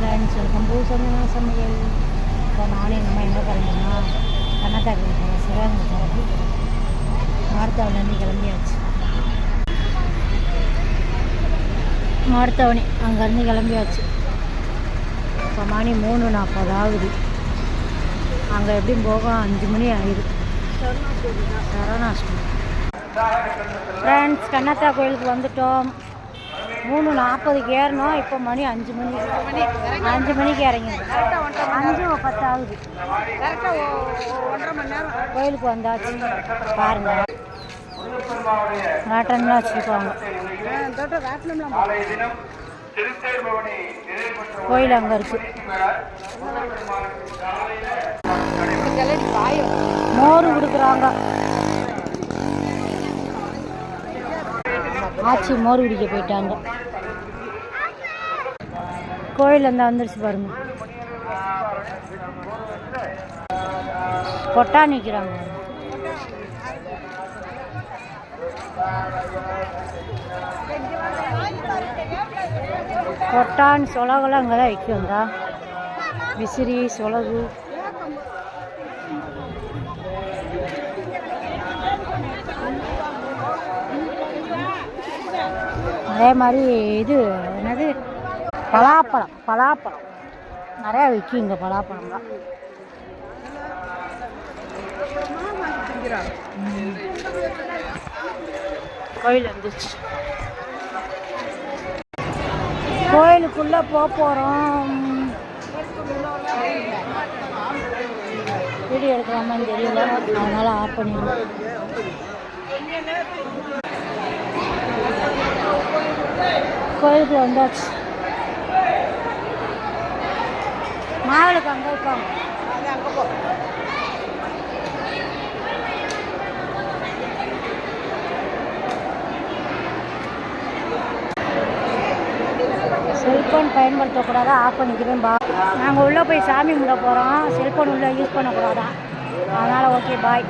Friends, welcome to சமையல் சமையல். இப்போ நானும் எங்கள் அம்மா எங்கே கிளம்புனா கண்ணாத்தாக்கு போகிறோம். சிவகங்கை போகிறோம். மார்த்தாவிலேருந்து கிளம்பியாச்சு. மார்த்தாவணி அங்கேருந்து கிளம்பியாச்சு. இப்போ மணி 3:40 ஆகுது. அங்கே எப்படியும் போக 5 மணி ஆயிடுது. சரணாஷ்டமி. ஃப்ரெண்ட்ஸ், கண்ணாத்தா கோயிலுக்கு வந்துட்டோம். 3:40க்கு ஏறணும். இப்போ மணி 5 மணிக்கு இறங்கி 5:10 ஆகுது. கோயிலுக்கு வந்தாச்சு. பாருங்க, ராட்டன்லாம் வச்சுருக்காங்க. கோயில் அங்கே இருக்கு. மோர் கொடுக்குறாங்க. ஆச்சி மோர் குடிக்க போயிட்டாங்க. கோயில் இருந்தால் வந்துருச்சு பாருங்க. கொட்டா நிற்கிறாங்க. கொட்டான் சொலகுலாம் அங்கே தான் விற்கும்டா. விசிறி சொலகு. அதே மாதிரி இது என்னது பலாப்பழம் நிறையா விற்கும் இங்கே. பலாப்பழம்லாம் கோயில் வந்துச்சு. கோயிலுக்குள்ளே போகிறோம். வீடியோ எடுக்கலாமான்னு தெரியல, அதனால் ஆஃப் பண்ணிடுவோம். கோயிலுக்கு வந்தாச்சு. மாவிளக்கு அங்கே இருக்காங்க. செல்ஃபோன் பயன்படுத்தக்கூடாது, ஆஃப் பண்ணிக்கிறேன். நாங்கள் உள்ளே போய் சாமி கும்பிட போகிறோம். செல்ஃபோன் உள்ளே யூஸ் பண்ணக்கூடாதான். அதனால் ஓகே, பாய்.